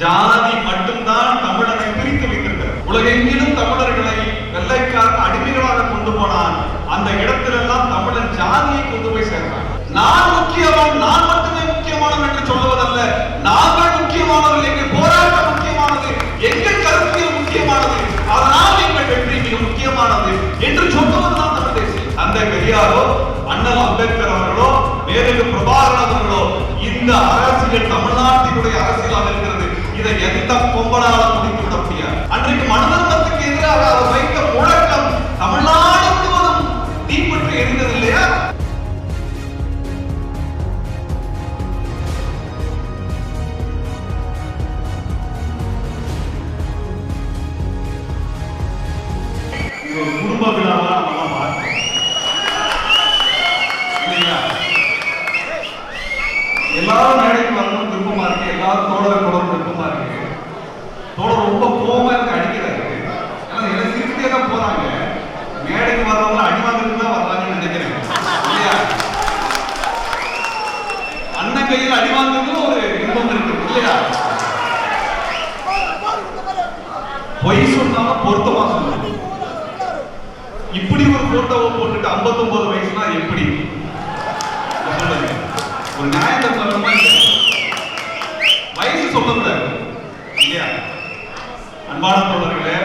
ஜாதி மட்டும்தான் தமிழனை பிரித்து வைத்திருக்கிறது. உலகெங்கிலும் தமிழர்களை வெள்ளைக்காரன் அடிமைகளாக கொண்டு போனான். அந்த இடத்திலெல்லாம் தமிழன் ஜாதியை கொண்டு போய் சேர்ந்தான். நான் முக்கியமான், நான் மட்டுமே முக்கியமானவன் என்று சொல்லுவதல்ல, நாங்கள் முக்கியமானவர்கள், எங்கள் போராட்டம் முக்கியமானது, எங்கள் கருத்தியல் முக்கியமானது, அதனால் எங்கள் வெற்றி மிக முக்கியமானது என்று சொல்லுவதுதான் தமிழ் தேசியம். தந்தை பெரியாரோ அண்ணல் அம்பேத்கர் அவர்களோ மேதகு பிரபாகரன் அவர்களோ இந்த அரசியல் தமிழ்நாட்டினுடைய அரசியலாக இருக்கிறது. இதை எந்த கொம்பனாலும் முடித்து விட முடியாது. அன்றைக்கு மனதர்மத்துக்கு எதிராக அவர் வைத்த முழக்கம் தமிழ்நாடு முழுவதும் தீப்பற்றி எரிந்தது இல்லையா? இது ஒரு குடும்ப விழாவா நம்ம பார்க்கிறோம் இல்லையா? எல்லாரும் மேடைக்கு வரணும் விருப்பமா இருக்கு, எல்லாரும் தோழர் விருப்பமா இருக்கு. தோழர் ரொம்ப கோபமா இருக்கு, அடிக்கிறாரு. ஏன்னா சிரிச்சுட்டே தான் போறாங்க. மேடைக்கு வர்றவங்க அடி வாங்கிட்டு தான் வர்றாங்கன்னு நினைக்கிறேன் இல்லையா? அண்ணன் கையில் அடி வாங்குறது ஒரு இன்பம் இருக்கு இல்லையா? பொய் சொன்னாலும் பொருத்தமா சொல்லணும். இப்படி ஒரு போட்டோவை போட்டுட்டு 59 வயசுனா எப்படி சொல்லுங்க? ஒரு நியாயத்தை சொல்லணுமா? வயசு சொல்லக்கூடாது இல்லையா? அன்பான தோழர்களே,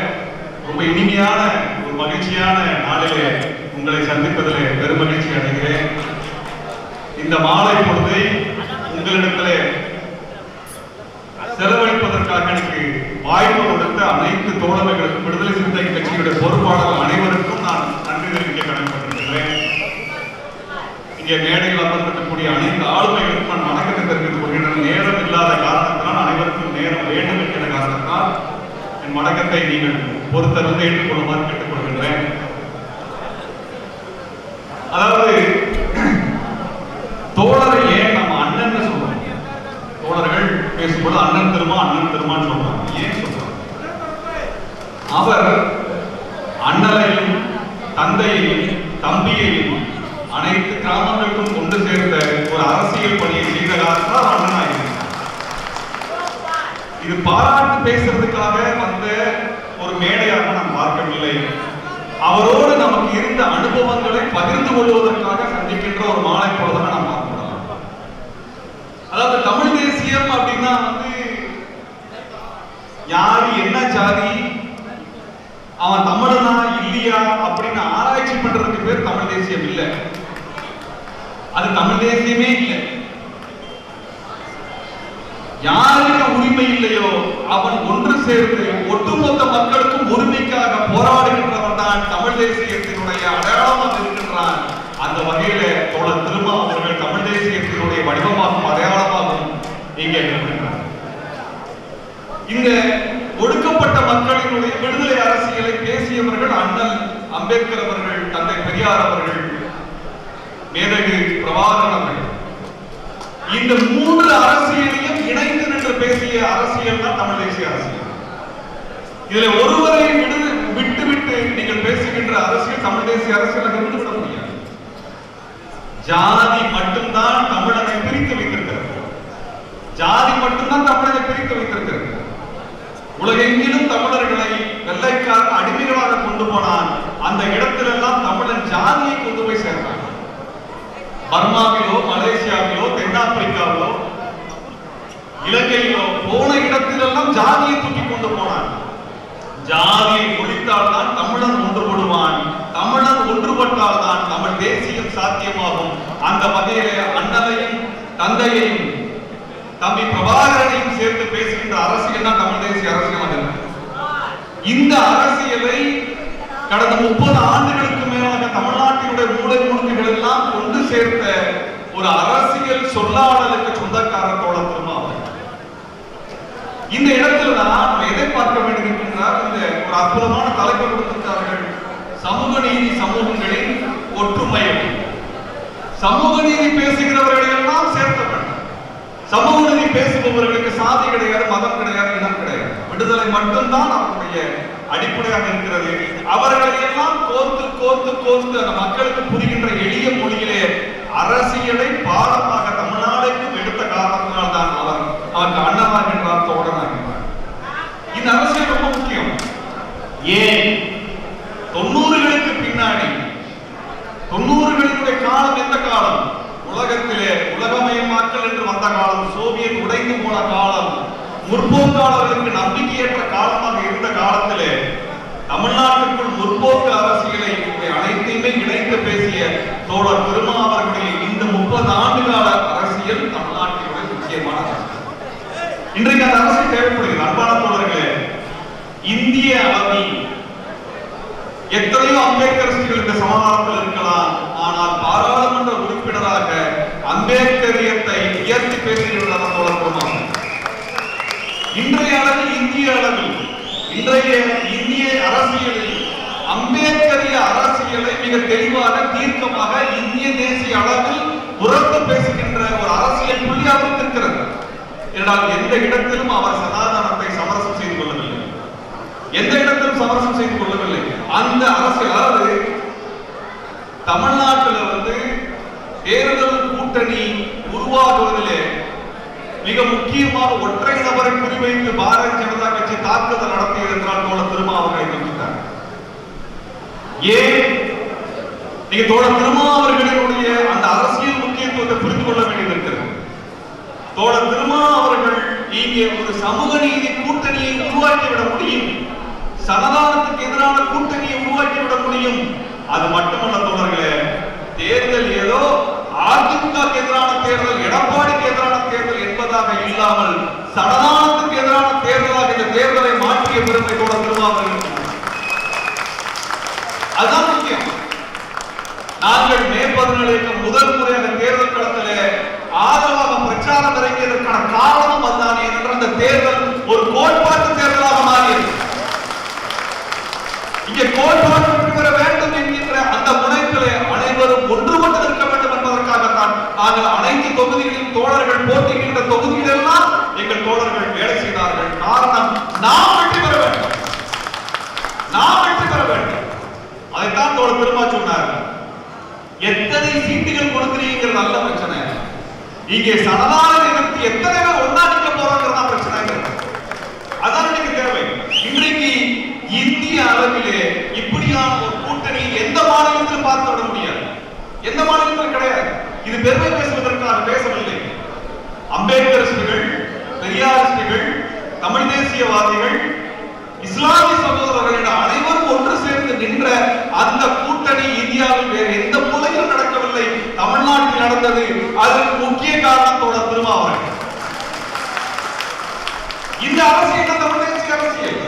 ரொம்ப இனிமையான ஒரு மகிழ்ச்சியான நாளிலே உங்களை சந்திப்பதிலே பெரும் மகிழ்ச்சி அடைகிறேன். இந்த மாலை பொழுதை உங்களிடத்திலே செலவழிப்பதற்காக எனக்கு வாய்ப்பு கொடுத்த அனைத்து தோழர்களுக்கும், விடுதலை சிறுத்தை கட்சியுடைய பொறுப்பாளர்கள் அனைவருக்கும் நான் நன்றி தெரிவிக்க கடமைப்பட்டிருக்கிறேன். இங்கே மேடையில் அமர்ந்திருக்கக்கூடிய அனைத்து ஆளுமைகளுக்கும் நான் வணக்கத்தை தெரிவித்துக் கொள்கின்றன. நேரம் இல்லாத காரணத்தினால், அனைவருக்கும் நேரம் வேண்டும் என்கிற காரணத்தினால் என் வணக்கத்தை நீங்கள் பொறுத்தருந்து ஏற்றுக்கொள்ளுமாறு கேட்டுக்கொள்கின்றேன். அதாவது தோழரை ஏன் நம்ம அண்ணன் சொல்றோம்? தோழர்கள் பேசும்போது அண்ணன் திருமான்னு சொல்றாங்க. ஏன் சொல்றாங்க? அவர் அண்ணனையும் தந்தையையும் தம்பியையும் அனைத்து கிராமங்களுக்கும் கொண்டு சேர்ந்த ஒரு அரசியல் பணியை செய்த காரணத்தால் அண்ணனாயிருக்கிறார். இது பாராட்டு பேசுறதுக்காக வந்த ஒரு மேடையாக நாம் பார்க்கவில்லை. அவரோடு நமக்கு இருந்த அனுபவங்களை பகிர்ந்து கொள்வதற்காக சந்திக்கின்ற ஒரு மாலை பொழுதாக நாம் பார்க்கலாம். அதாவது தமிழ் தேசியம் அப்படின்னா யாரு என்ன ஜாதி, அவன் தமிழனா இல்லையா அப்படின்னு ஆராய்ச்சி பண்றதுக்கு பேர் தமிழ் தேசியம் இல்லை. அது தமிழ் தேசியமே இல்லை. யாருக்கு உரிமை இல்லையோ அவன் ஒன்று சேர்ந்து ஒட்டுமொத்த மக்களுக்கும் உரிமைக்காக போராடுகின்றவன் தான் தமிழ் தேசியத்தினுடைய அடையாளமாக இருக்கின்றான். அந்த வகையில தோழர் திருமா அவர்கள் தமிழ் தேசியத்தினுடைய வடிவமாகவும் அடையாளமாகவும் இங்கே இருக்கின்றார். இந்த ஒடுக்கப்பட்ட மக்களினுடைய விடுதலை அரசியலை பேசியவர்கள் அண்ணல் அம்பேத்கர் அவர்கள், தந்தை பெரியார் அவர்கள், மேதகு பிரபாகரன் அவர்கள். இந்த மூன்று அரசியலையும் இணைந்து நின்று பேசிய அரசியல் தான் தமிழ் தேசிய அரசியல். இதுல ஒருவரை விட்டு நீங்கள் பேசுகின்ற அரசியல் தமிழ் தேசிய அரசியல் விட முடியாது. ஜாதி மட்டும்தான் தமிழனை பிரித்து வைத்திருக்கிறது. ஜாதி மட்டும்தான் தமிழனை பிரித்து வைத்திருக்கிறது. உலகெங்கிலும் தமிழர்களை வெள்ளைக்காரன் அடிமைகளாக கொண்டு போனான். அந்த இடத்திலெல்லாம் தமிழன் ஜாதியை கொண்டு போய் சேர்ந்தான். பர்மாவிலோ, மலேசியாவிலோ, தென்னாப்பிரிக்காவிலோ, இலங்கையிலோ போன இடத்திலெல்லாம் ஜாதியை தூக்கி கொண்டு போனான். ஜாதியை ஒழித்தால் தான் தமிழன் ஒன்றுபடுவான். தமிழன் ஒன்றுபட்டால் தான் தமிழ் தேசியம் சாத்தியமாகும். அந்த வகையிலே அண்ணனையும் தந்தையையும் தம்பி பிரபாகரனையும் சேர்த்து பேசுகின்ற அரசியல் தான் தமிழ் தேசிய அரசியல். இந்த அரசியலை கடந்த 30 ஆண்டுகளுக்கு மேலாக தமிழ்நாட்டினுடைய மூலை முடுக்குகள் எல்லாம் கொண்டு சேர்த்த ஒரு அரசியல் சொல்லாடலுக்கு சொந்தக்காரர் தோழர் திருமாவளவன். இந்த இடத்துல நாம் எதை பார்க்க வேண்டும் என்கின்றார்? இந்த ஒரு அற்புதமான தலைப்பு கொடுத்திருக்கிறார்கள், சமூக நீதி சமூகங்களின் ஒற்றுமை. சமூக நீதி பேசுகிறவர்களை எல்லாம் சேர்த்த வேண்டும். சமூக நீதி பேசுபவர்களுக்கு சாதி கிடையாது, மதம் கிடையாது, இனம் கிடையாது. விடுதலை மட்டும்தான் அவருடைய அடிப்படையாக இருக்கிறது. அவர்களை எல்லாம் கோர்த்து அந்த மக்களுக்கு புரிகின்ற எளிய மொழியிலே அரசியலை பாடமாக தமிழ்நாடுக்கும் எடுத்த காரணத்தினால் தான் அவருக்கு அண்ணனாகின்றார், தோழனாகின்றார். ஏன் 90களுக்கு பின்னாடி 90களுடைய காலம் எந்த காலம்? உலகத்திலே உலகமயமாக்கல் என்று வந்த காலம், சோவியத் உடைந்து போன காலம், முற்போக்காளர்களுக்கு நம்பிக்கையற்ற காலமாக இருந்த காலத்திலே தமிழ்நாட்டுக்குள் முற்போக்கு அரசியலை அனைத்தையுமே இணைத்து பேசிய தோழர் திருமா அவர்களுடைய இந்த 30 ஆண்டு கால அரசியல் தமிழ்நாட்டினுடைய முக்கியமான அரசியல். இன்றைக்கு அந்த அரசியல் தேவைப்படுகிறது. அன்பான தோழர்களே, இந்திய அளவில் எத்தனையோ அம்பேத்கரிஸ்டுகள் இந்த சமாதானத்தில் இருக்கலாம். ஆனால் பாராளுமன்ற உறுப்பினராக அம்பேத்கரியத்தை உயர்த்தி பேசுகின்ற தோழர் திருமா இன்றைய அளவில் இன்றைய இந்திய அரசியலில் அம்பேத்கரிய அரசியலை மிக தெளிவாக தீர்க்கமாக இந்திய தேசிய அளவில் உரத்து பேசுகின்ற ஒரு அரசியல் புள்ளி அவருக்கு இருக்கிறது. என்றால் எந்த இடத்திலும் அவர் சனாதனத்தை சமரசம் செய்து கொள்ளவில்லை, எந்த இடத்திலும் சமரசம் செய்து கொள்ளவில்லை. அந்த அரசியல், அதாவது தமிழ்நாட்டில் தேர்தல் கூட்டணி உருவாகுவதிலே மிக முக்கியமாக ஒற்றை நபரை குறிவைத்து பாரதிய ஜனதா கட்சி தாக்குதல் நடத்தியது என்றால் தோழர் திருமா அவர்களை குறித்தார். ஏன் நீங்க தோழர் திருமா அவர்களுடைய அந்த அரசியல் முக்கியத்துவத்தை புரிந்து கொள்ள வேண்டியிருக்கிறது. தோழர் திருமா அவர்கள் இங்கே ஒரு சமூக நீதி கூட்டணியை உருவாக்கிவிட முடியும், சனாதனத்துக்கு எதிரான கூட்டணியை உருவாக்கிவிட முடியும். அது மட்டுமல்ல தோழர்களே, தேர்தல் ஏதோ அதிமுக எதிரான தேர்தல், எடப்பாடிக்கு எதிரான தேர்தல் என்பதாக இல்லாமல் சனாதனத்துக்கு எதிரான தேர்தலாக இந்த தேர்தலை மாற்றிய பெருமை தோழர் திருமா அவர்கள். அதுதான் முக்கியம். நாங்கள் மே 17 முதல் முறையாக தேர்தல் களத்திலே ஆதரவாக பிரச்சாரம் இறங்கியதற்கான காரணம் அதுதான். என்ற அந்த தேர்தல் ஒரு கோட்பாட்டு தேர்தலாக மாறியது. இங்கே கோட்பாடு வெற்றி பெற வேண்டும் என்கின்ற அந்த முனைப்பிலே அனைவரும் ஒன்றுபட்டு நிற்க வேண்டும் என்பதற்காகத்தான் நாங்கள் அனைத்து தொகுதிகளிலும் தோழர்கள் போட்டியிடுகின்ற தொகுதிகளெல்லாம் எங்கள் தோழர்கள் வேலை செய்தார்கள். காரணம், நாம் வெற்றி பெற வேண்டும், நாம் வெற்றி பெற வேண்டும். அதைத்தான் தோழர் திருமா சொன்னார். எத்தனை சீட்டுகள் கொடுக்கிறீங்கிறது நல்ல பிரச்சனை, இங்கே சனாதன எதிர்த்து எத்தனை பேர் ஒன்னா நிற்க போறாங்கிறதா பிரச்சனை. அதான் எனக்கு தேவை. இன்றைக்கு இந்திய அளவிலே இப்படியான ஒரு கூட்டணி எந்த மாநிலத்திலும் பார்த்து விட முடியாது, எந்த மாநிலத்திலும் கிடையாது. இது பெருமை பேசுவதற்காக பேசவில்லை. அம்பேத்கரிஸ்டுகள், பெரியாரிஸ்டுகள், தமிழ் தேசியவாதிகள், இஸ்லாமிய சகோதரர்கள் என அனைவரும் ஒன்று சேர்ந்து நின்ற அந்த கூட்டணி இந்தியாவில் வேறு எந்த மூலையிலும் நடக்கவில்லை, தமிழ்நாட்டில் நடந்தது. அதற்கு முக்கிய காரணம் தோழர் திருமா அவர்கள். இந்த அரசியல் தமிழ் தேசிய அரசியல்.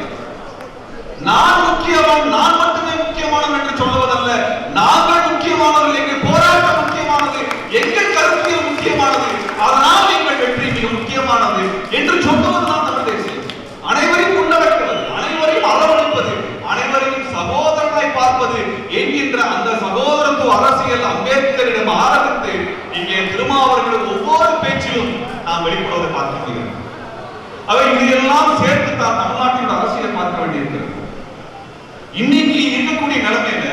நான் முக்கியவான், நான் மட்டுமே முக்கியமானவன் என்று சொல்லுவதல்ல, நாங்கள் முக்கியமானவர்கள், எங்கள் போராட்டம் முக்கியமானது, எங்கள் கருத்தியல் முக்கியமானது, அதனால் எங்கள் வெற்றி மிக முக்கியமானது என்று சொல்லுவதுதான் தமிழ் தேசியம். அனைவரையும் உள்ளடக்குவது, அனைவரையும் அரவணைப்பது, அனைவரையும் சகோதரனாய் பார்ப்பது என்கின்ற அந்த சகோதரத்துவ அரசியல் அம்பேத்கரிடம் ஆரம்பித்து இங்கே திருமா அவர்கள் ஒவ்வொரு பேச்சிலும் நாம் வெளிப்படுவதை பார்க்க முடியும். அவை இதையெல்லாம் சேர்த்து தான் தமிழ்நாட்டின் அரசியலை பார்க்க வேண்டியிருக்கிறது. இன்னைக்கு இருக்கக்கூடிய நிலைமையில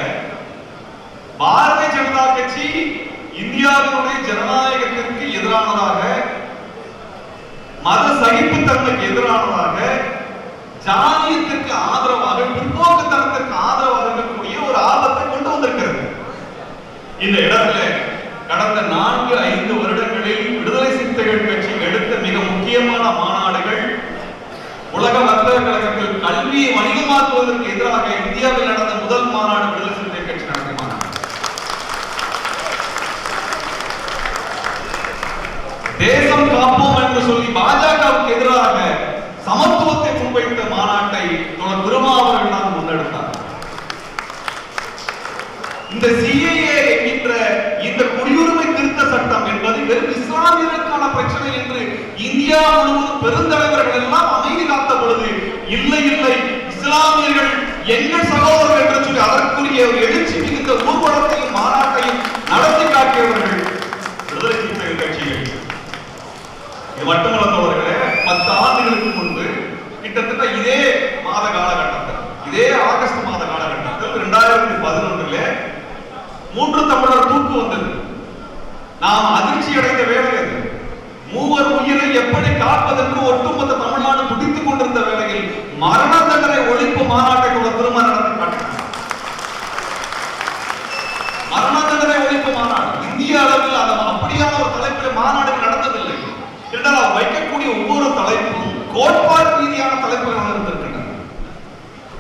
பாரதிய ஜனதா கட்சி இந்தியாவினுடைய ஜனநாயகத்திற்கு எதிரானதாக, மத சகிப்புத்தன்மைக்கு எதிரானதாக, ஜாதியத்திற்கு ஆதரவாக, பிற்போக்குத்தனத்திற்கு ஆதரவாக இருக்கக்கூடிய ஒரு ஆபத்தை கொண்டு வந்திருக்கிறது. இந்த இடத்துல கடந்த 4-5 வருடங்களில் விடுதலை சிறுத்தைகள் கட்சி எடுத்த மிக முக்கியமான மாநாடுகள், உலக வர்த்தக கழகத்தில் கல்வியை வணிகமாக்குவதற்கு எதிராக இந்தியாவில் நடந்த முதல் மாநாடு விடுதலை சிறுத்தை கட்சி நடத்திய மாநாடு. தேசம் காப்போம் என்று சொல்லி பாஜகவுக்கு எதிராக சமத்துவத்தை முன்வைத்த மாநாட்டை தோழர் திருமா அவர்கள் தான் முன்னெடுத்தார். இந்த சிஏஏ என்கின்ற இந்த குடியுரிமை திருத்த சட்டம் என்பது வெறும் இஸ்லாமியர்களுக்கான பிரச்சனை என்று இந்தியா முழுவதும் பெருந்தலைவர்கள் எல்லாம் அமைதி காத்த பொழுது, இல்லை இல்லை, இஸ்லாமியர்கள் எங்கள் சகோதரர்கள் என்று சொல்லி அதற்குரிய ஒரு எழுச்சி மிகுந்த ஊர்வலத்தையும் மாநாட்டையும் நடத்தி காட்டியவர்கள் விடுதலை சிறுத்தைகள் கட்சிகள். இது மட்டுமல்ல தோழர்களே, 10 ஆண்டுகளுக்கு முன்பு கிட்டத்தட்ட இதே மாத காலகட்டத்தில், இதே ஆகஸ்ட் மாத காலகட்டத்தில் 2011 3 தமிழர் தூக்கு வந்தது. நாம் அதிர்ச்சி அடைந்த வேளையில், மூவர் உயிரை எப்படி காப்பதற்கு ஒட்டுமொத்த தமிழ்நாடு துடித்துக் கொண்டிருந்த வேளையில் மரண தண்டனை ஒழிப்பு மாநாட்டை திரும்ப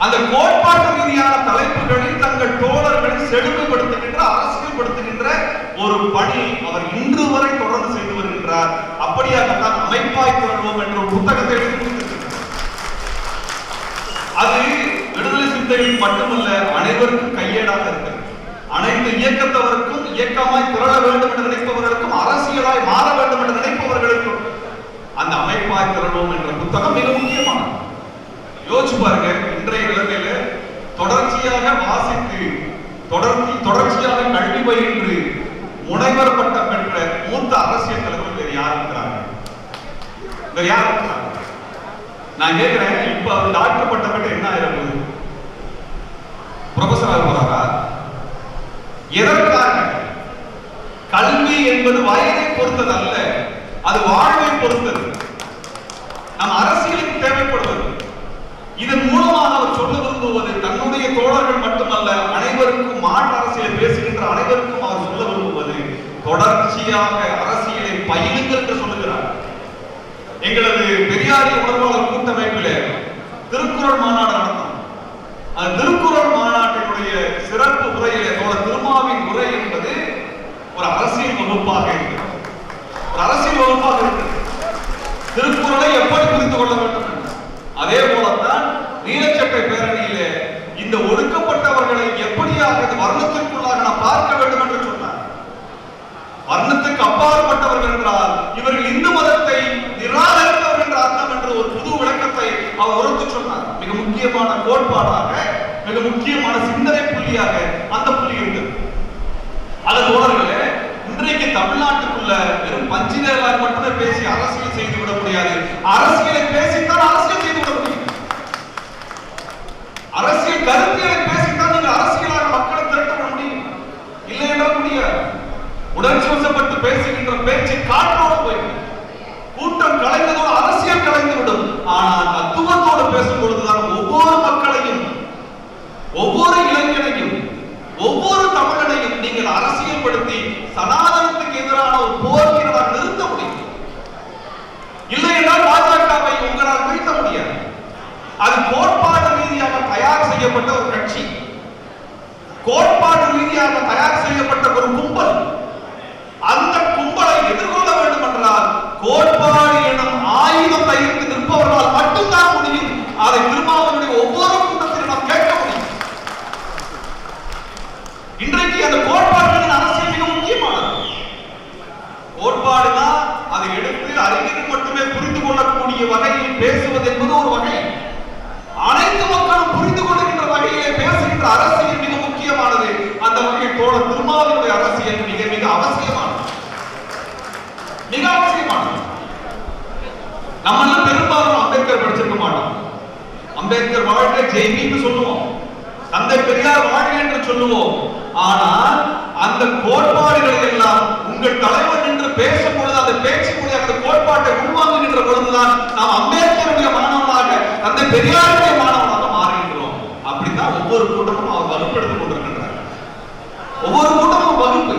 அந்த கோட்பாட்டு ரீதியான தலைப்புகளில் தங்கள் தோழர்களை செழுமைப்படுத்துகின்ற அரசியல்படுத்துகின்ற ஒரு பணி அவர் இன்று வரை தொடர்ந்து செய்து வருகின்றார். அப்படியாகத்தான் அமைப்பாய் திரள்வோம் என்ற ஒரு புத்தகத்தை எழுதி, அது விடுதலை சிந்தையில் மட்டுமல்ல அனைவருக்கும் கையேடாக இருக்கிறது. அனைத்து இயக்கத்தவருக்கும், இயக்கமாய் திரள வேண்டும் என்று நினைப்பவர்களுக்கும், அரசியலாய் மாற வேண்டும் என்று நினைப்பவர்களுக்கும் அந்த அமைப்பாய் திரள்வோம் என்ற புத்தகம் மிக முக்கியமானது. யோசிச்சு பாருங்க, இன்றைய நிலைமையில தொடர்ச்சியாக வாசித்து தொடர்ச்சியாக கல்வி பயின்று முனைவர் பட்டம் பெற்ற மூத்த அரசியல் தலைவர் வேறு யார் இருக்கிறாங்க? வேறு யார் இருக்கிறாங்க? நான் கேட்கிறேன், இப்ப அவர் டாக்டர் பட்டம் பெற்ற என்ன ஆயிரம் ப்ரொஃபசர் ஆக போறாரா? எதற்காக? கல்வி என்பது வயதை பொறுத்தது அல்ல, அது வாழ்வை பொறுத்தது. நம் அரசியலுக்கு தேவைப்படுவது. இதன் மூலமாக அவர் சொல்ல விரும்புவது தன்னுடைய தோழர்கள் மட்டுமல்ல, அனைவருக்கும் மாற்று அரசியலை பேசுகின்ற அனைவருக்கும் அவர் சொல்ல விரும்புவது தொடர்ச்சியாக அரசியலை பயிலுங்கள் என்று சொல்லுகிறார். எங்களது பெரியாரிய உணர்வாளர் கூட்டமைப்பில் திருக்குறள் மாநாடு நடந்தோம். அந்த திருக்குறள் மாநாட்டினுடைய சிறப்பு உரையிலே திருமாவின் உரை என்பது ஒரு அரசியல் வகுப்பாக இருக்கிறது. ஒரு அரசியல் வகுப்பாக இருக்கிறது. திருக்குறளை எப்படி புரிந்து கொள்ள வேண்டும்? அதே போலத்தான் நீலச்சட்டை பேரணியிலே இந்த ஒடுக்கப்பட்டவர்களை எப்படியாக இந்த வர்ணத்திற்குள்ளாக நாம் பார்க்க வேண்டும் என்று சொன்னார். வர்ணத்துக்கு அப்பாற்பட்டவர்கள் என்றால் இவர்கள் இந்து மதத்தை நிராகரித்தவர்கள் என்ற அர்த்தம் என்று ஒரு புது விளக்கத்தை அவர் உரைத்து சொன்னார். மிக முக்கியமான கோட்பாடாக, மிக முக்கியமான சிந்தனை புள்ளியாக அந்த புள்ளி இருந்தது. அது தோழர்களே, இன்றைக்கு தமிழ்நாட்டுக்குள்ள வெறும் பஞ்சிதேலாக மட்டுமே பேசி அரசியல் செய்து விட முடியாது. அரசியலை பேசித்தான் அரசியல் செய்து விட முடியும். அரசியல் கருத்தியலை பேசித்தான் நீங்கள் அரசியலாக மக்களை திரட்ட முடியும். இல்லை என்றால் முடியாது. உணர்ச்சி வசப்பட்டு பேசுகின்ற பேச்சு காற்றோடு போய்விடும். கூட்டம் கலைந்ததோடு அரசியல் கலைந்துவிடும். ஆனால் தத்துவத்தோடு பேசும் பொழுதுதான் ஒவ்வொரு மக்களையும், ஒவ்வொரு இளைஞனையும், ஒவ்வொரு தமிழனையும் நீங்கள் அரசியல் படுத்தி சனாதனத்துக்கு எதிரான ஒரு போர்க்கிறதாக நிறுத்த முடியும். இல்லை என்றால் பாஜகவை உங்களால் வீழ்த்த முடியாது. அது கோட்பாடு ரீதியாக தயார் செய்யப்பட்ட ஒரு கட்சி, கோட்பாடு ரீதியாக தயார் செய்யப்பட்ட ஒரு கும்பல். அந்த கும்பலை எதிர்கொள்ள வேண்டும் என்றால் கோட்பாடு எனும் ஆயுதம் தைத்து நிற்பவர்களால் மட்டும்தான் முடியும். அதை திருமாவளவனுடைய ஒவ்வொரு கூட்டத்திலும் நாம் கேட்க முடியும். இன்றைக்கு அந்த கோட்பாடுகளின் அரசியல் மிக முக்கியமானது. கோட்பாடுனா அதை எடுத்து அறிஞர்கள் மட்டுமே புரிந்து கொள்ளக்கூடிய வகையில் பேசுவது என்பது ஒரு வகை. அனைத்து மக்களும் புரிந்து கொள்கின்ற வகையிலே பேசுகின்ற அரசியல் மிக முக்கியமானது. அந்த வகையில் தோழர் திருமாவளவனுடைய அரசியல் மிக மிக அவசியமானது. மிக அவசியமானது. நம்ம பெரும்பாலும் அம்பேத்கர் படிச்சிருக்க மாட்டோம். அம்பேத்கர் வாழ்க்கை ஜெய்பின்னு சொல்லுவோம், தந்தை பெரியார் வாழ்க்கை என்று சொல்லுவோம். ஆனால் அந்த கோட்பாடுகளை எல்லாம் உங்கள் தலைவர் நின்று பேசும் பொழுது, அந்த பேச்சு மொழி அந்த கோட்பாட்டை உள்வாங்குகின்ற பொழுதுதான் நாம் அம்பேத்கருடைய மாணவனாக, தந்தை பெரியாருடைய மாணவனாக மாறுகின்றோம். அப்படித்தான் ஒவ்வொரு கூட்டமும் அவர் வகுப்பெடுத்துக் கொண்டிருக்கின்றார். ஒவ்வொரு கூட்டமும் வகுப்பு.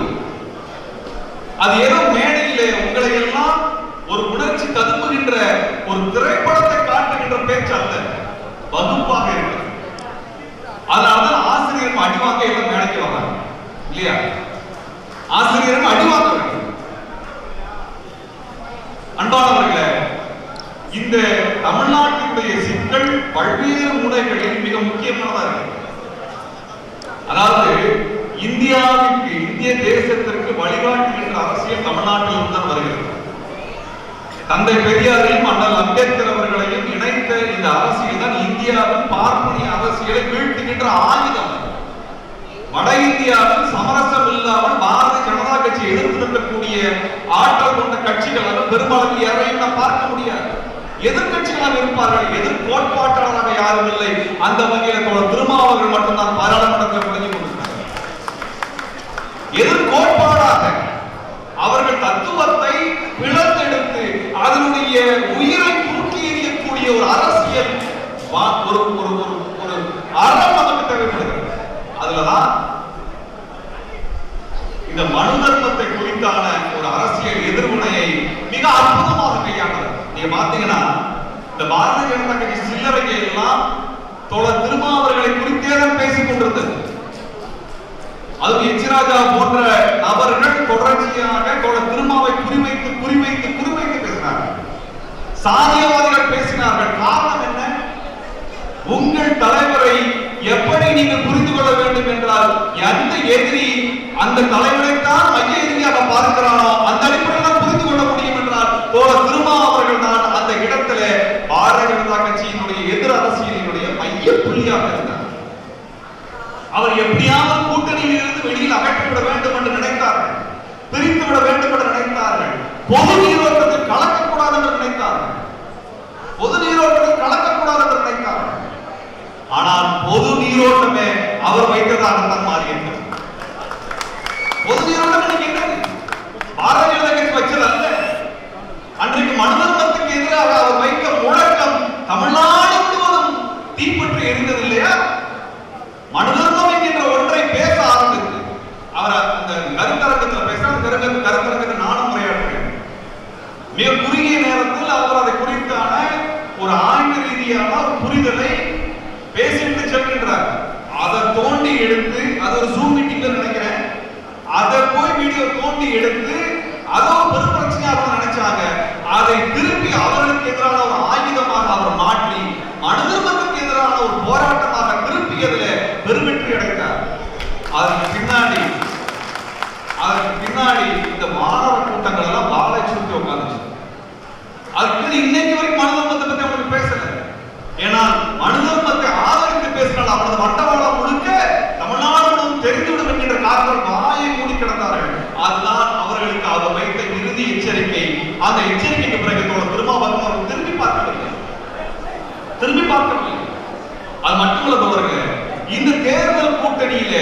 அது ஏதோ மேடையிலே உங்களை எல்லாம் ஒரு உணர்ச்சி ததும்புகின்ற ஒரு திரைப்படத்தை காட்டுகின்ற பேச்சு அல்ல, வகுப்பாக இருக்கிறது. அதனால்தான் ஆசிரியர் அடிவாங்க எல்லாம் மேடைக்கு வர்றாங்க இல்லையா? ஆசிரியரும் அடிவாங்க வேண்டும். அன்பானவர்களே, இந்த தமிழ்நாட்டினுடைய சிக்கல் பல்வேறு முனைகளில் மிக முக்கியமானதாக இருக்கு. அதாவது இந்தியாவிற்கு, இந்திய தேசத்திற்கு வழிகாட்டுகின்ற அரசியல் தமிழ்நாட்டில் தான் வருகிறது. தந்தை பெரியாரையும் அண்ணல் அம்பேத்கர் அவர்களையும் இணைத்த இந்த அரசியல் தான் இந்தியாவின் பார்ப்பனிய அரசியலை வீழ்த்துகின்ற ஆயுதம். வட இந்தியாவில் சமரசம் இல்லாமல் பாரதிய ஜனதா கட்சி எதிர்த்து நிற்கக்கூடிய ஆற்றல் கொண்ட கட்சிகளாக பெரும்பாலும் யாரையும் நாம் பார்க்க முடியாது. எதிர்கட்சிகளாக இருப்பார்கள், எதிர் கோட்பாட்டாளராக யாரும் இல்லை. அந்த வகையில் திருமாவர்கள் மட்டும்தான் பாராளுமன்றத்தில் விளங்கி கொண்டிருக்கிறார். எதிர்கோட்பாடாக அவர்கள் தத்துவத்தை பிளந்தெடுத்து அதனுடைய உயிரை தூக்கி எறியக்கூடிய ஒரு அரசியல் ஒரு அறம் நமக்கு தேவைப்படுகிறது. அதுலதான் இந்த மனு தர்மத்தை குறித்தான ஒரு அரசியல் எதிர்வினையை மிக அற்புதமாக கையாண்டது. நீங்க பாத்தீங்கன்னா இந்த பாரதிய ஜனதா கட்சி சில்லறைகள் எல்லாம் தோழர் திருமாவர்களை குறித்தேதான் பேசிக் கொண்டிருந்தது. அது எச்ராஜா போன்ற நபர்கள் தொடர்ச்சியாக தோழர் திருமாவை குறிவைத்து குறிவைத்து குறிவைத்து பேசினார்கள். சாதியவாதிகள் பேசினார்கள். காரணம் என்ன? உங்கள் தலைவரை எப்படி நீங்கள் புரிந்து கொள்ள வேண்டும் என்றால், எந்த எதிரி அந்த தலைவரைத்தான் மைய எதிரியாக பார்க்கிறானோ அந்த அடிப்படையில் தான் புரிந்து கொள்ள முடியும் என்றால், தோழர் திருமா அவர்கள் தான் அந்த இடத்துல பாரதிய ஜனதா கட்சியினுடைய எதிர் அரசியலினுடைய மைய புள்ளியாக இருந்தார். அவர் எப்படியாவது கூட்டணியில் இருந்து வெளியில் அகற்றிவிட வேண்டும் என்று நினைத்தார்கள், பிரித்துவிட வேண்டும் என்று நினைத்தார்கள், பொது நீரோட்டத்தில் கலக்கக்கூடாது என்று நினைத்தார்கள், பொது நீரோட்டத்தில் கலக்கக்கூடாது என்று நினைத்தார்கள். ஆனால் பொது நீரோட்டமே அவர் வைத்ததாகத்தான் மாறியது. பொது நீரோட்டம் என்னது? பாரதிய ஜனதா கட்சி வச்சது அல்ல. அன்றைக்கு மனுதர்மத்துக்கு எதிராக அவர் வைக்க முழக்கம் தமிழ்நாடு முழுவதும் தீப்பற்றி எரிந்தது இல்லையா? மனுதர்மம் என்கின்ற ஒன்றை பேச ஆரம்பித்து அவர் அந்த கருத்தரங்கத்தில் பேச, அந்த கருத்தரங்கத்தில் நானும் உரையாற்றுகிறேன். மிக குறுகிய நேரத்தில் அவர் அதை குறித்தான ஒரு ஆய்வு ரீதியான ஒரு புரிதலை பேசிட்டு செல்கின்றார். அதை தோண்டி எடுத்து, அது ஒரு ஜூம் மீட்டிங்ல நினைக்கிறேன், அதை போய் வீடியோ தோண்டி எடுத்து அதை ஒரு பெரும் பிரச்சனையாக நினைச்சாங்க. அதை திருப்பி அவர்களுக்கு எதிரான ஒரு ஆயுதமாக அவர் மாற்றி மனுதர்மத்துக்கு எதிரான ஒரு போராட்டமாக திருப்பியதில் பெருவெற்றி அடைந்தார். அதற்கு பின்னாடி இந்த மாணவர் கூட்டங்கள் எல்லாம் வாழை சுற்றி உட்காந்துச்சு. அதுக்கு இன்னைக்கு வரைக்கும் மனுதர்மத்தை பத்தி அவங்களுக்கு பேசல. ஏன்னா மனுதர்மத்தை ஆதரித்து பேசினால் அவரது வட்டவாளம் முழுக்க தமிழ்நாடு தெரிந்துவிடும் என்கின்ற காரணம் வாயை மூடி கிடந்தார்கள். அதுதான் அவர்களுக்கு அவர் வைத்த இறுதி எச்சரிக்கை. அந்த எச்சரிக்கைக்கு பிறகு திருமாவளவன் அவர்கள் திரும்பி பார்க்கவில்லை. அது மட்டுமல்ல தோழர்களே, இந்த தேர்தல் கூட்டணியில,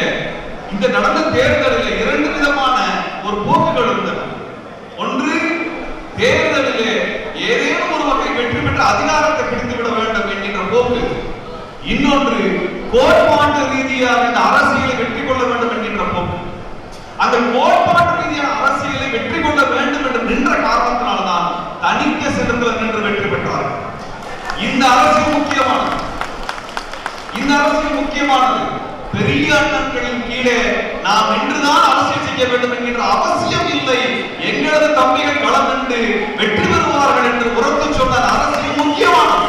இந்த நடந்த தேர்தலில் இரண்டு விதமான ஒரு போக்குகள் இருந்தன. ஒன்று, தேர்தலிலே ஏதேனும் ஒரு வகை வெற்றி பெற்ற அதிகாரத்தை பிடித்து விட வேண்டும் என்கின்ற போக்கு. இன்னொன்று, கோட்பாட்டு ரீதியாக இந்த அரசியலை வெற்றி கொள்ள வேண்டும் என்கின்ற போக்கு. அந்த கோட்பாட்டு ரீதியான அரசியலை வெற்றி கொள்ள வேண்டும் என்று நின்ற காரணத்தினால்தான் தனிக்க சிறந்தவர் நின்று வெற்றி பெற்றார்கள். இந்த அரசியல் முக்கியமானது. பெரிய அண்ணன்களின் கீழே நாம் இன்றுதான் அரசியல் செய்ய வேண்டும் என்கின்ற அவசியம் இல்லை. எங்களது தம்பிகள் களம் நின்று வெற்றி பெறுவார்கள் என்று உரத்து சொன்ன அரசியல் முக்கியமானது,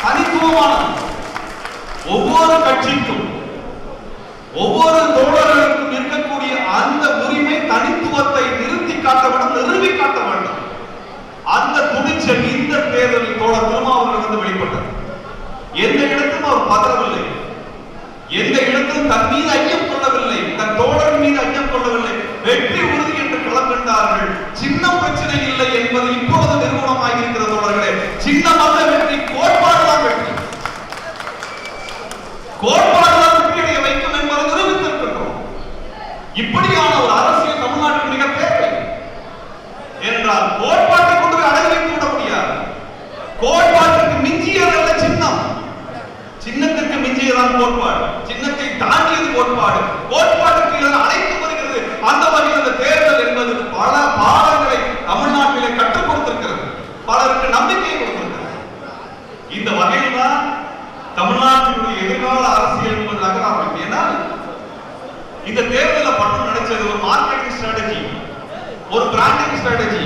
தனித்துவமானது. ஒவ்வொரு கட்சிக்கும், ஒவ்வொரு தோழர்களுக்கும் இருக்கக்கூடிய அந்த உரிமை, தனித்துவத்தை நிறுத்தி காட்ட வேண்டும், நிறுவி காட்ட வேண்டும். அந்த துணிச்சல் இந்த தேர்தலில் தோழர் திருமாவளவனிடம் வெளிப்பட்டது. எந்த இடத்திலும் அவர் பதறவில்லை, எந்த இடத்திலும் தன் மீது ஐயம் கொள்ளவில்லை, தன் தோழர் மீது ஐயம் கொள்ளவில்லை. வெற்றி உறுதி என்று களம் கண்டார்கள். சின்னம் பிரச்சனை இல்லை என்பது இப்பொழுது நிறுவனமாக இருக்கிற தோழர்களே. சின்னம் அல்ல வெற்றி, கோட்பாடுதான் வெற்றி. கோட்பாடுதான் வெற்றியை வைக்கும் என்பதை நிரூபித்திருக்கின்றோம். இப்படியான ஒரு அரசியல் தமிழ்நாட்டில் மிக தேவை. என்றால் கோட்பாட்டை கொண்டு போய் அடகு வைத்து விட முடியாது. கோட்பாட்டுக்கு மிஞ்சியதல்ல சின்னம், சின்னத்திற்கு மிஞ்சியதான் கோட்பாடு, சின்னத்தை தாண்டியது கோட்பாடு. கோட்பாட்டுக்கு அனைத்து வருகிறது. அந்த வகையில் இந்த தேர்தல் என்பது பல பாடங்களை தமிழ்நாட்டிலே கற்றுக் கொடுத்திருக்கிறது, பலருக்கு நம்பிக்கை கொடுத்திருக்கிறது. இந்த வகையில் தான் தமிழ்நாட்டினுடைய எதிர்கால அரசியல் என்பது நகர ஆரம்பிக்கும். ஏன்னா இந்த தேர்தலில் பட்டம் நினைச்சது ஒரு மார்க்கெட்டிங் ஸ்ட்ராட்டஜி, ஒரு பிராண்டிங் ஸ்ட்ராட்டஜி,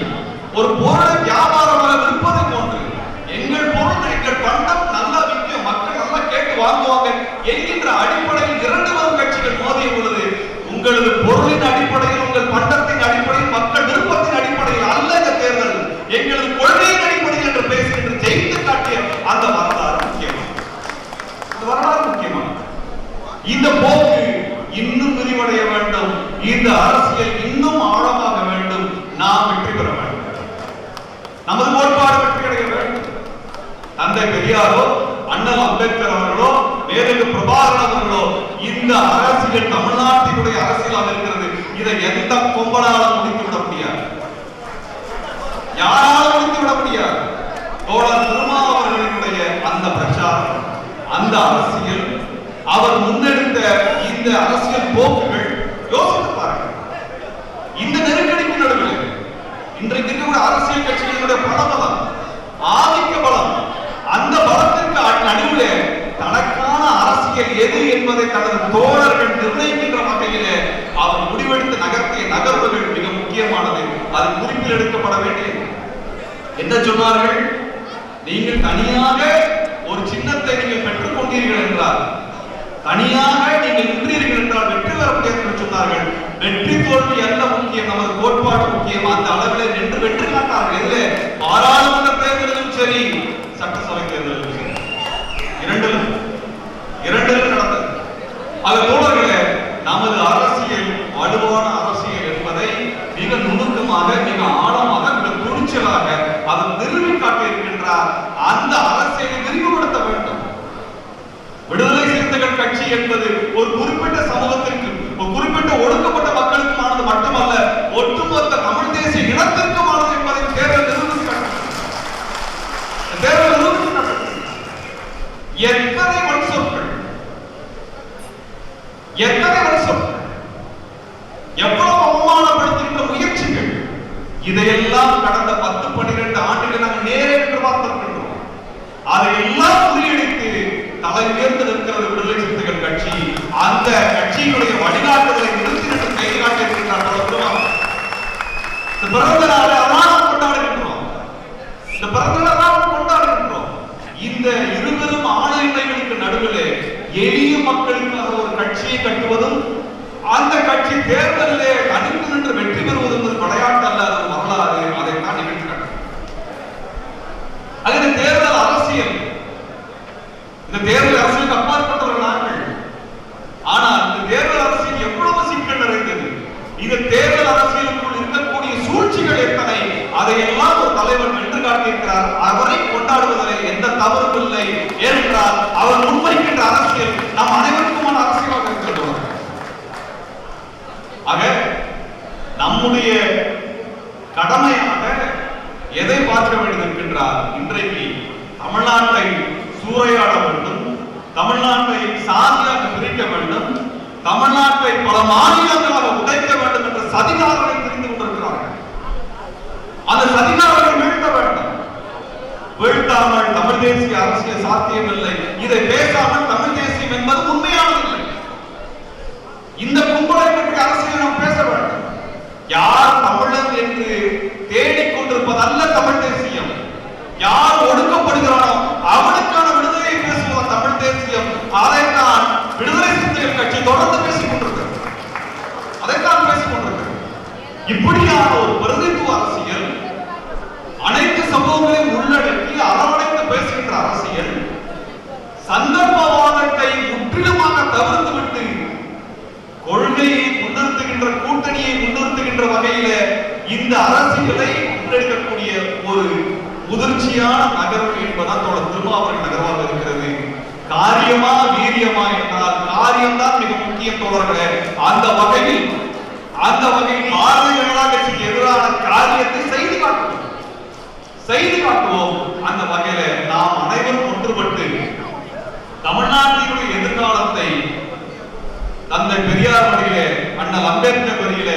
ஒரு பொருளை வியாபாரமாக விற்பது போன்று. எங்கள் பொருள், எங்கள் பண்டம் நல்லா விற்கும், மக்கள் நல்லா கேட்டு வாங்குவாங்க என்கின்ற அடிப்படையில் இரண்டு வரும் கட்சிகள் மோதிய பொழுது, உங்களது பொருளின் அடிப்படையில், உங்கள் பண்டத்தின் அடிப்படையில், மக்கள் விருப்பத்தின் அடிப்படையில் அல்ல இந்த தேர்தல், எங்களது கொள்கையின் அடிப்படையில் என்று பேசுகின்ற ஜெயித்து காட்டிய அந்த வரலாறு முக்கியமானது. இந்த போக்கு இன்னும் விரிவடைய வேண்டும். இந்த அரசியல் இன்னும் ஆழமாக வேண்டும். நாம் வெற்றி பெற வேண்டும். நமது கோட்பாடு வெற்றி அடைய வேண்டும். தந்தை பெரியாரோ, அண்ணல் அம்பேத்கர் அவர்களோ, மேதகு பிரபாகரன் அவர்களோ, இந்த அரசியல் தமிழ்நாட்டினுடைய அரசியலாக இருக்கிறது. இதை எந்த கொம்பனாலும் முடித்துவிட முடியாது, யாராலும் முடித்துவிட முடியாது. தோழர் திருமாவளவனுடைய அந்த பிரச்சாரம், அந்த அரசியல், அவர் முன்னெடுத்த இந்த அரசியல் போக்குகள், யோசித்து பாருங்கள். இந்த நெருக்கடிக்கு நடுவில் இன்றைக்கு இருக்கக்கூடிய அரசியல் கட்சிகளுடைய பலபலம், ஆதிக்க பலம், அந்த பலத்திற்கு நடுவில் சொன்னார்கள், நீங்கள் தனியாக ஒரு சின்னத்தை நீங்கள் பெற்றுக் கொண்டீர்கள் என்றார். தனியாக நீங்கள் நின்றீர்கள் என்றால் வெற்றி பெற முடியாது என்று சொன்னார்கள். வெற்றி தோல்வி அல்ல முக்கியம், நமது கோட்பாடு முக்கியம். அந்த அளவில் நின்று வெற்றி காட்டார்கள். இதிலே பாராளுமன்ற தேர்தலிலும் சரி, சட்டசபை தேர்தலிலும் சரி, இரண்டிலும் நடந்தது. அது தோழர்களே, நமது அரசியல் வலுவான அரசியல் என்பதை மிக நுணுக்கமாக, மிக ஆழமாக, மிக துணிச்சலாக அதை நிறுவி காட்டியிருக்கின்றார். அந்த அரசியலை விரிவுபடுத்த வேண்டும். விடுதலை சிறுத்தைகள் கட்சி என்பது ஒரு குறிப்பிட்ட சமூகத்திற்கு, ஒரு குறிப்பிட்ட ஒடுக்கப்பட்ட மக்களுக்குமானது மட்டுமல்ல, ஒட்டுமொத்த தமிழ் தேசிய இனத்திற்குமானது என்பதை தேர்தல் நிரூபிக்கிறது. எத்தனை வன் சொற்கள், எவ்வளவு அவமானப்படுத்துகின்ற முயற்சிகள், இதையெல்லாம் கடந்த 10-12 ஆண்டுகள் நாங்கள் நேரே பார்த்திருக்கின்றோம். அதையெல்லாம் முறியடித்து தலை உயர்ந்து நிற்கிறது விடுதலை சிறுத்தைகள் கட்சி. அந்த கட்சியினுடைய வழிகாட்டுதலை நிறுத்தி நின்று கை காட்டியிருக்கிறார்கள். பிறந்த நாளை அதான் கொண்டாடுகின்றோம். இந்த பிறந்த நாள் கொண்டாடுகின்றோம். இந்த இருவரும் ஆணைகளுக்கு நடுவிலே எளிய மக்களுக்காக ஒரு கட்சியை கட்டுவதும், அந்த கட்சி தேர்தலிலே தனித்து நின்று வெற்றி பெறுவதும் ஒரு விளையாட்டு அல்ல, அது வரலாறு. அதைத்தான் நிகழ்ச்சி கட்டும். அது தேர்தல் அரசியல். இந்த தேர்தல் அரசியலுக்கு அப்பாற்பட்டவர்கள் நாங்கள். ஆனால் இந்த தேர்தல் அரசியல் எவ்வளவு சிக்கல் நிறைந்தது. இந்த தேர்தல் அரசியலுக்குள் இருக்கக்கூடிய சூழ்ச்சிகள் எத்தனை, அதையெல்லாம் ஒரு தலைவர் வென்று காட்டியிருக்கிறார். அவரை கொண்டாடுவதில் எந்த தவறும் இல்லை. ஏனென்றால் அவர் முன்வைக்கின்ற அரசியல் நம் அனைவருக்குமான அரசியலாக இருக்கிறது. ஆக நம்முடைய கடமையாக எதை பார்க்க வேண்டும் இருக்கின்றார்? இன்றைக்கு தமிழ்நாட்டை சூறையாட வேண்டும், தமிழ்நாட்டை சாதியாக பிரிக்க வேண்டும், தமிழ்நாட்டை பல மாநிலங்களாக உடைக்க வேண்டும் என்ற சதிகாரர்கள் தெரிந்து கொண்டிருக்கிறார்கள். அந்த சதிகாரர்கள் வீழ்த்த வேண்டும். வீழ்த்தாமல் தமிழ் தேசிய அரசியல் சாத்தியமில்லை. இதை பேசாமல் தமிழ் தேசியம் என்பது உண்மையானதில்லை. இந்த கும்பலை பற்றி அரசியல் நாம் பேச வேண்டும். யார் தமிழன் என்று தேடிக்கொண்டிருப்பது அல்ல தமிழ் தேசியம். யார் ஒடுக்கப்படுகிறானோ அவனுக்கான விடுதலையை பேசுவது தமிழ் தேசியம். அதைத்தான் விடுதலை சிறுத்தைகள் கட்சி தொடர்ந்து பேசிக் கொண்டிருக்கிறது. அதைத்தான் பேசிக் கொண்டிருக்கிறது. இப்படியான ஒரு பிரதித்துவ அரசியல், அனைத்து சமூகங்களையும் உள்ளடக்கி அரவணைத்து பேசுகின்ற அரசியல், சந்தர்ப்பவாதத்தை முற்றிலுமாக தவிர்த்துவிட்டு கொள்கையை முன்னிறுத்துகின்ற, கூட்டணியை முன்னிறுத்துகின்ற வகையில இந்த அரசியலை முன்னெடுக்கக்கூடிய ஒரு முதிர்ச்சியான நகர்வு என்பதான் தோழர் திருமாவளவன் நகர்வாக இருக்கிறது. காரியமா வீரியமா என்றால் காரியம்தான் மிக முக்கிய தோழர்களே. அந்த வகையில் பாரதிய ஜனதா கட்சிக்கு எதிரான காரியத்தை செய்து காட்டுவோம். அந்த வகையில நாம் அனைவரும் ஒன்றுபட்டு தமிழ்நாட்டினுடைய எதிர்காலத்தை தந்தை பெரியார் வழியிலே, அண்ணல் அம்பேத்கர் வழியிலே,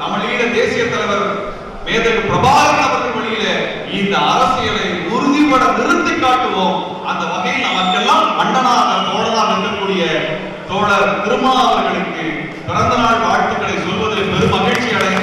தமிழீழ தேசிய தலைவர் மேதகு பிரபாகரன் அவர்கள் வழியிலே இந்த அரசியலை உறுதிபட நிறுத்தி காட்டுவோம். அந்த வகையில் நமக்கெல்லாம் அண்ணனாக தோழனாக இருக்கக்கூடிய தோழர் திருமா அவர்களுக்கு பிறந்த நாள் வாழ்த்துக்களை சொல்வதில் பெரும் மகிழ்ச்சி அடைகிறார்.